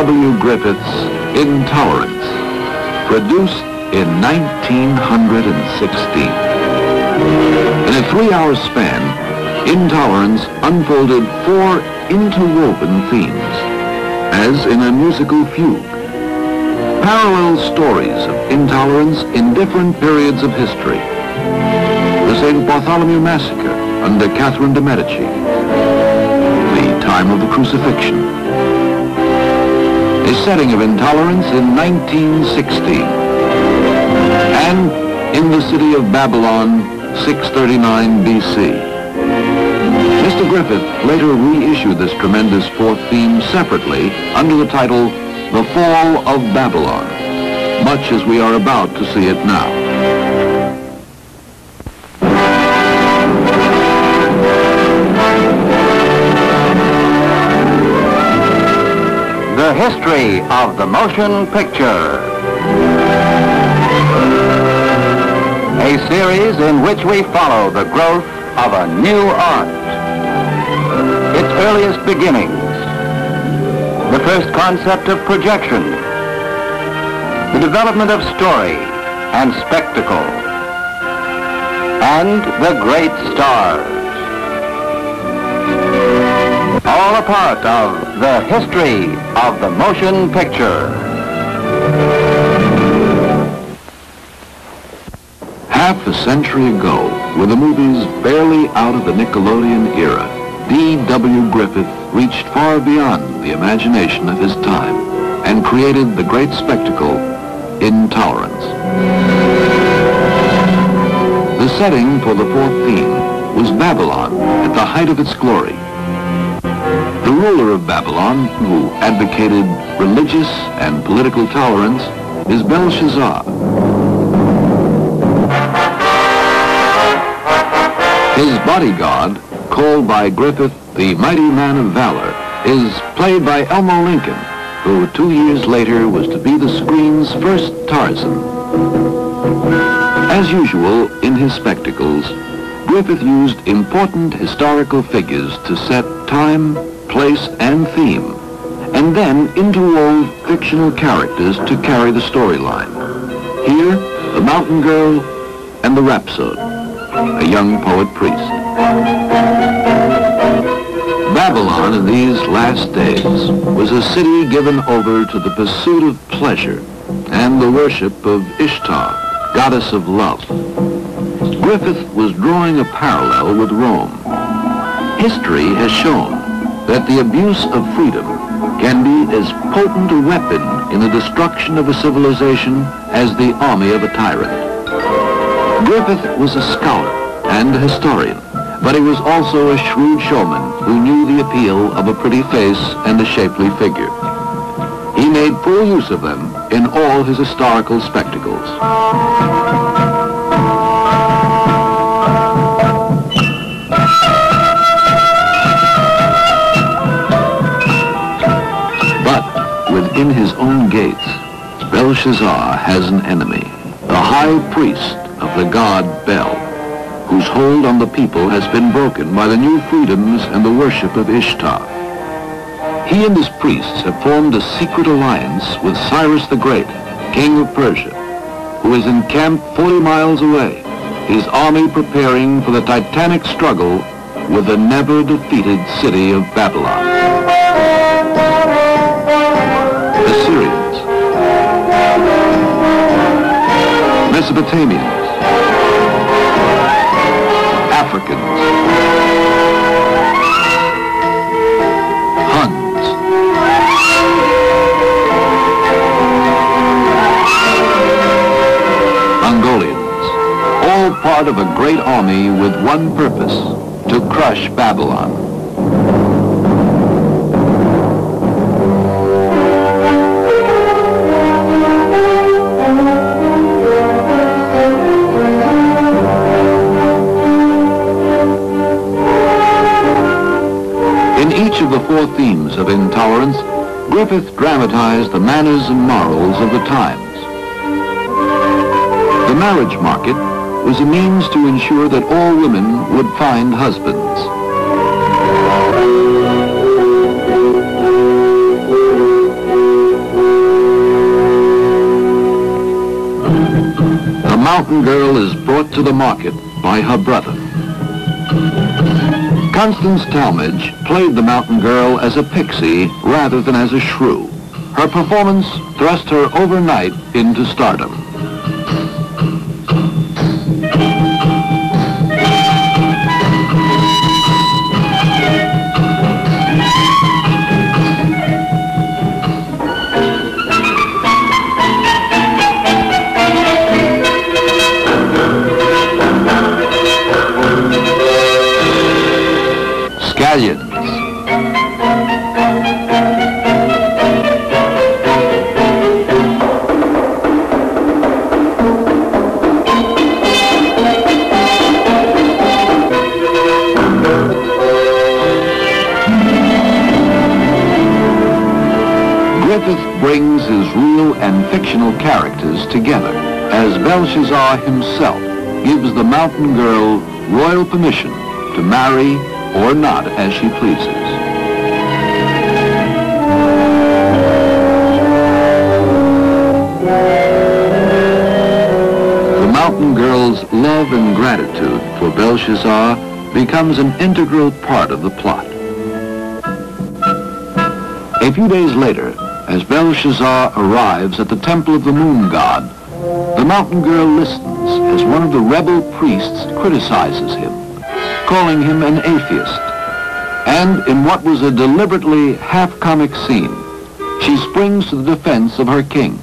W. Griffith's Intolerance, produced in 1916. In a 3-hour span, Intolerance unfolded 4 interwoven themes, as in a musical fugue. Parallel stories of intolerance in different periods of history. The St. Bartholomew Massacre under Catherine de' Medici. The time of the crucifixion. A setting of intolerance in 1916. And in the city of Babylon, 639 B.C. Mr. Griffith later reissued this tremendous 4th theme separately under the title The Fall of Babylon, much as we are about to see it now. The history of the motion picture. A series in which we follow the growth of a new art. Its earliest beginnings. The first concept of projection. The development of story and spectacle. And the great stars. All a part of the history of the motion picture. Half a century ago, with the movies barely out of the Nickelodeon era, D.W. Griffith reached far beyond the imagination of his time and created the great spectacle, Intolerance. The setting for the 4th theme was Babylon at the height of its glory. The ruler of Babylon, who advocated religious and political tolerance, is Belshazzar. His bodyguard, called by Griffith the mighty man of valor, is played by Elmo Lincoln, who 2 years later was to be the screen's first Tarzan. As usual in his spectacles, Griffith used important historical figures to set time, place, and theme, and then interwove fictional characters to carry the storyline. Here, the mountain girl and the rhapsode, a young poet priest. Babylon in these last days was a city given over to the pursuit of pleasure and the worship of Ishtar, goddess of love. Griffith was drawing a parallel with Rome. History has shown that the abuse of freedom can be as potent a weapon in the destruction of a civilization as the army of a tyrant. Griffith was a scholar and a historian, but he was also a shrewd showman who knew the appeal of a pretty face and a shapely figure. He made full use of them in all his historical spectacles. But within his own gates, Belshazzar has an enemy, the high priest of the god Bel, whose hold on the people has been broken by the new freedoms and the worship of Ishtar. He and his priests have formed a secret alliance with Cyrus the Great, king of Persia, who is encamped 40 miles away, his army preparing for the titanic struggle with the never-defeated city of Babylon. Assyrians, Mesopotamians, Africans, Huns, Mongolians, all part of a great army with one purpose, to crush Babylon. In each of the 4 themes of Intolerance, Griffith dramatized the manners and morals of the times. The marriage market was a means to ensure that all women would find husbands. mountain girl is brought to the market by her brother. Constance Talmadge played the mountain girl as a pixie rather than as a shrew. Her performance thrust her overnight into stardom. Scallions. Griffith brings his real and fictional characters together as Belshazzar himself gives the mountain girl royal permission to marry or not as she pleases. The mountain girl's love and gratitude for Belshazzar becomes an integral part of the plot. A few days later, as Belshazzar arrives at the temple of the moon god, the mountain girl listens as one of the rebel priests criticizes him, calling him an atheist. And in what was a deliberately half-comic scene, she springs to the defense of her king.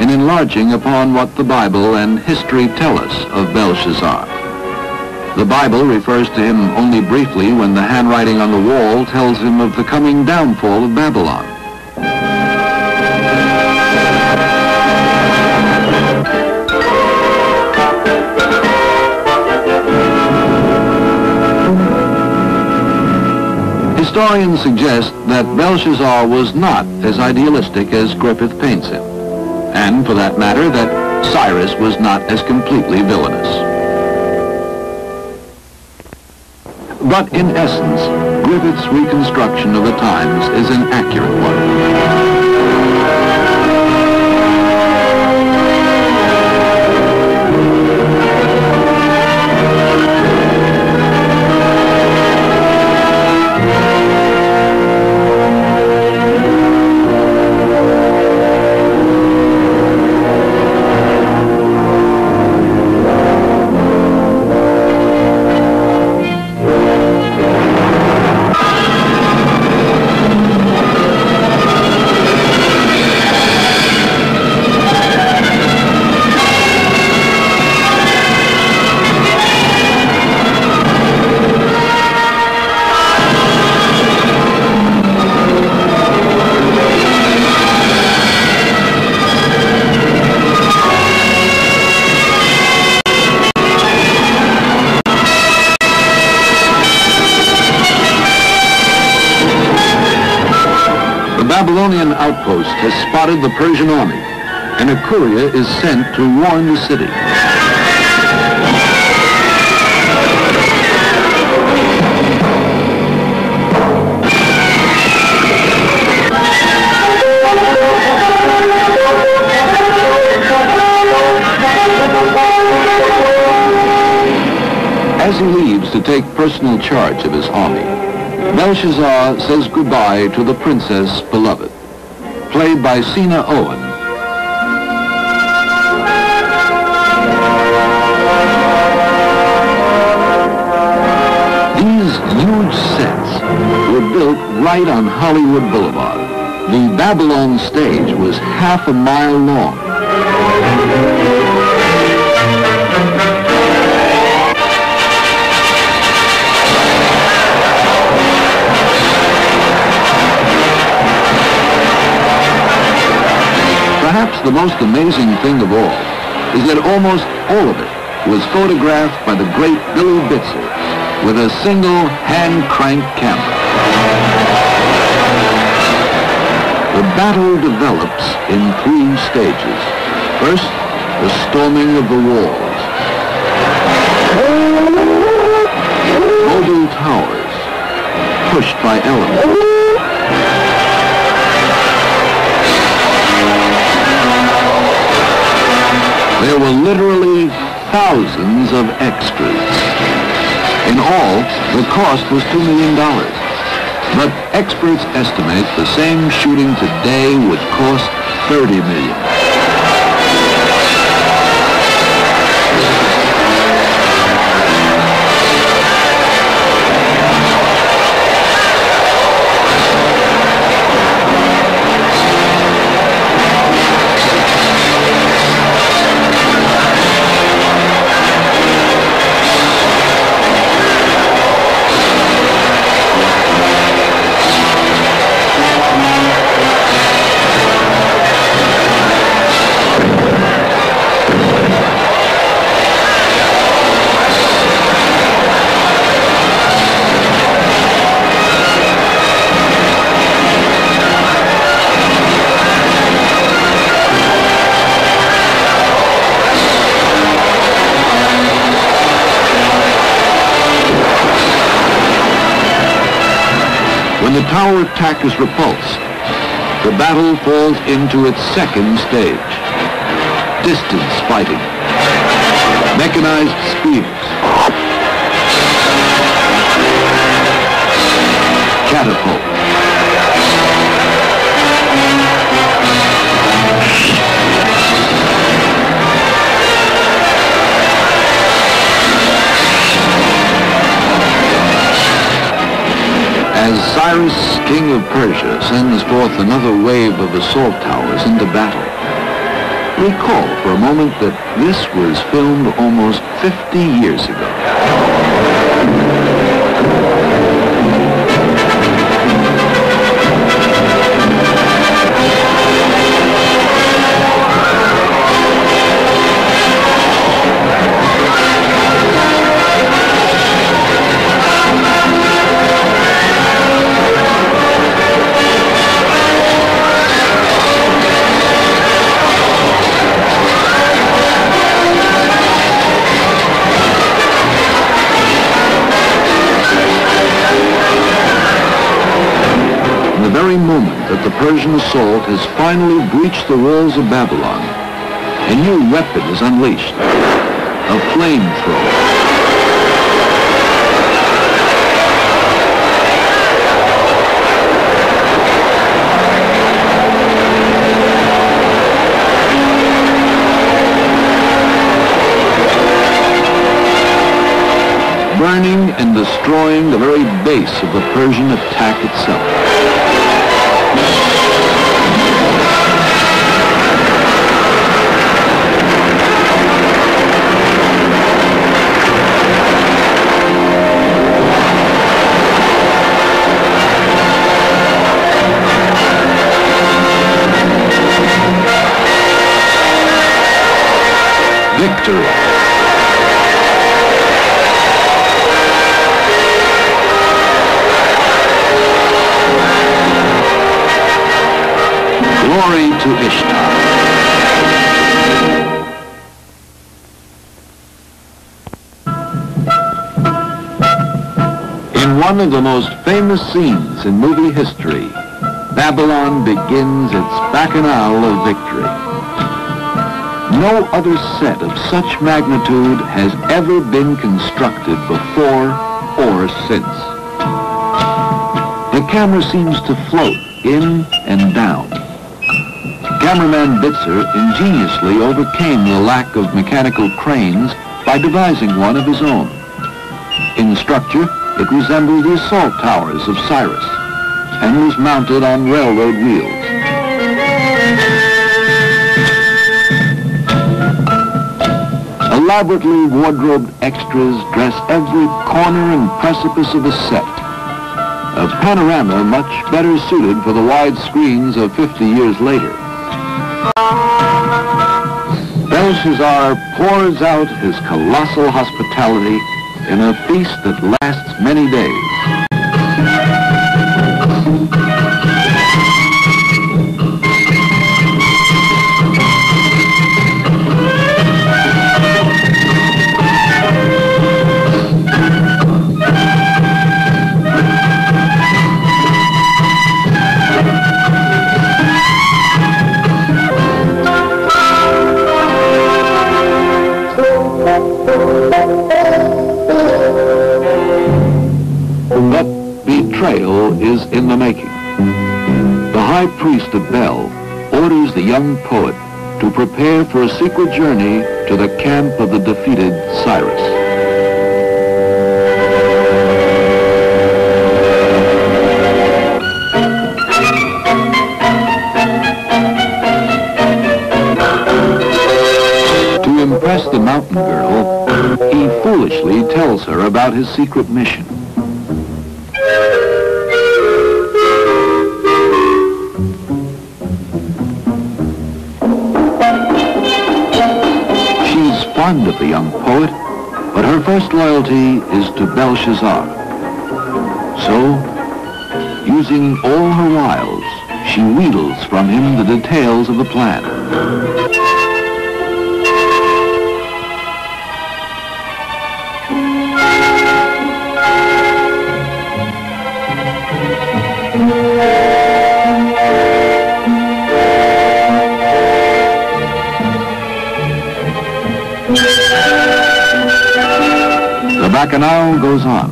In enlarging upon what the Bible and history tell us of Belshazzar. The Bible refers to him only briefly when the handwriting on the wall tells him of the coming downfall of Babylon. Historians suggest that Belshazzar was not as idealistic as Griffith paints him, and for that matter, that Cyrus was not as completely villainous. But in essence, Griffith's reconstruction of the times is an accurate one. The Babylonian outpost has spotted the Persian army, and a courier is sent to warn the city. As he leaves to take personal charge of his army, Belshazzar says goodbye to the princess beloved, played by Sina Owen. These huge sets were built right on Hollywood Boulevard. The Babylon stage was half a mile long. Perhaps the most amazing thing of all is that almost all of it was photographed by the great Billy Bitzer with a single hand-crank camera. The battle develops in 3 stages. First, the storming of the walls. Mobile towers, pushed by elements. There were literally thousands of extras. In all, the cost was $2 million. But experts estimate the same shooting today would cost $30 million. When the tower attack is repulsed, the battle falls into its second stage. Distance fighting. Mechanized spears. Catapult. As Cyrus, king of Persia, sends forth another wave of assault towers into battle, recall for a moment that this was filmed almost 50 years ago. The very moment that the Persian assault has finally breached the walls of Babylon, a new weapon is unleashed, a flamethrower. Burning and destroying the very base of the Persian attack itself. Victory. Glory to Ishtar. In one of the most famous scenes in movie history, Babylon begins its bacchanal of victory. No other set of such magnitude has ever been constructed before or since. The camera seems to float in and down. Cameraman Bitzer ingeniously overcame the lack of mechanical cranes by devising one of his own. In structure, it resembled the assault towers of Cyrus and was mounted on railroad wheels. Elaborately wardrobed extras dress every corner and precipice of the set. A panorama much better suited for the wide screens of 50 years later. Belshazzar pours out his colossal hospitality in a feast that lasts many days. But betrayal is in the making. The high priest of Bel orders the young poet to prepare for a secret journey to the camp of the defeated Cyrus. To impress the mountain girl, he foolishly tells her about his secret mission. She's fond of the young poet, but her first loyalty is to Belshazzar. So, using all her wiles, she wheedles from him the details of the plan. The bacchanal goes on.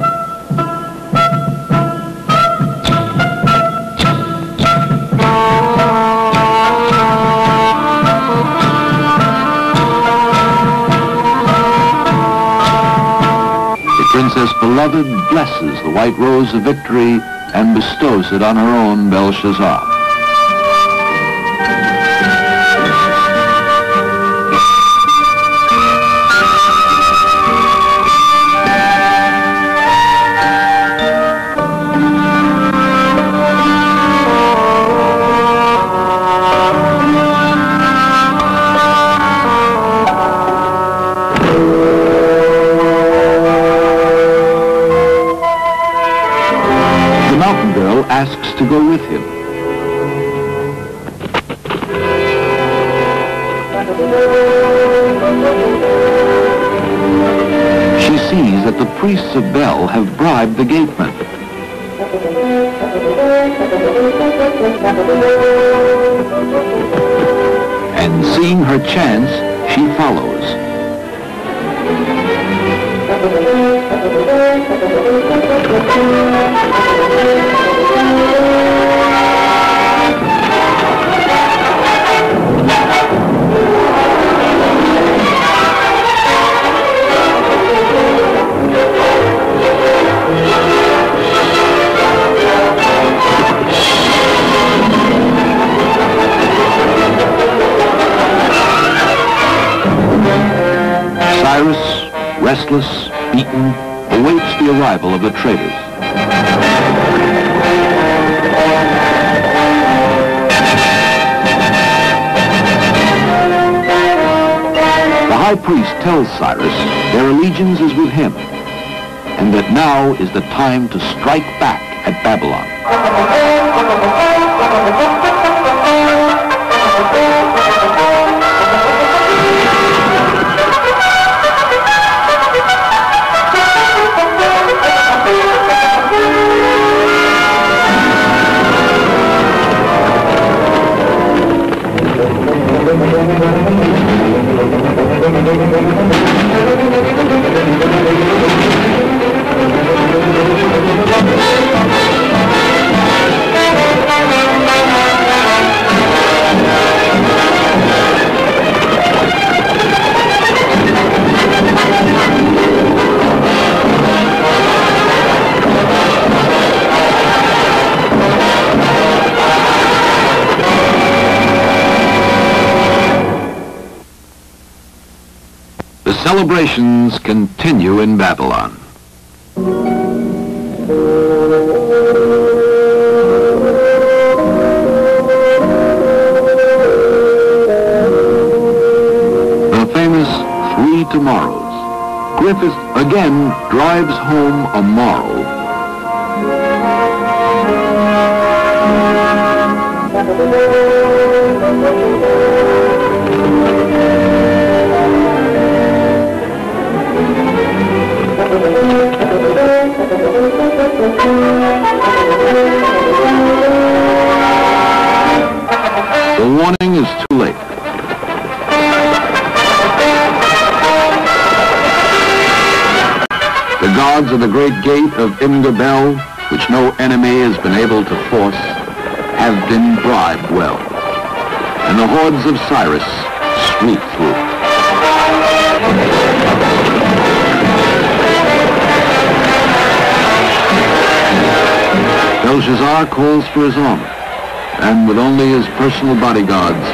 The princess beloved blesses the white rose of victory and bestows it on her own Belshazzar. Asks to go with him. She sees that the priests of Bel have bribed the gateman. And seeing her chance, she follows. Cyrus, restless, beaten, awaits the arrival of the traitors. The high priest tells Cyrus their allegiance is with him, and that now is the time to strike back at Babylon. The celebrations continue in Babylon. famous Three Tomorrows, Griffith again drives home a moral. The warning is too late. The gods of the great gate of Imgabel, which no enemy has been able to force, have been bribed well, and the hordes of Cyrus sweep through. Belshazzar calls for his armor, and with only his personal bodyguards,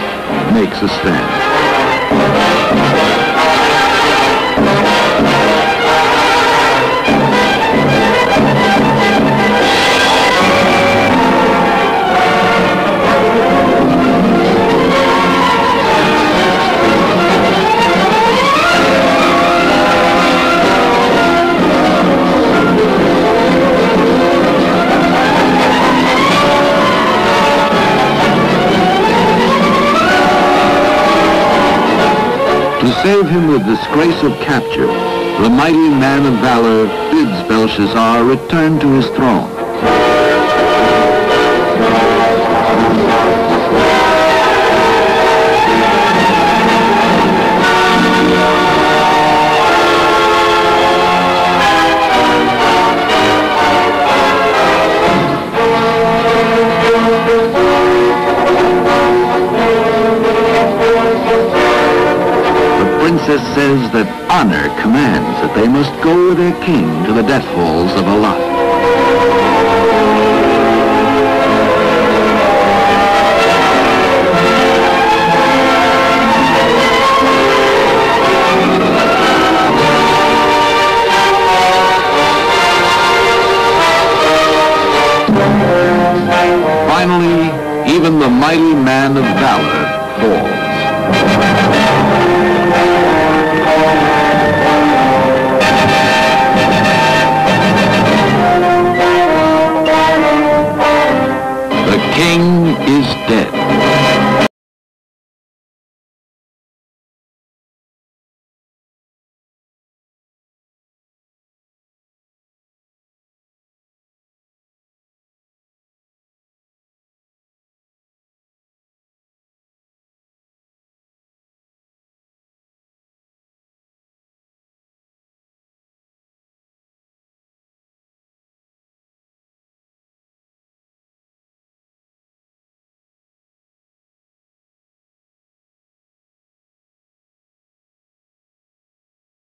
makes a stand. To save him the disgrace of capture, the mighty man of valor bids Belshazzar return to his throne. The princess says that honor commands that they must go with their king to the death halls of Allah. Finally, even the mighty man of valor falls.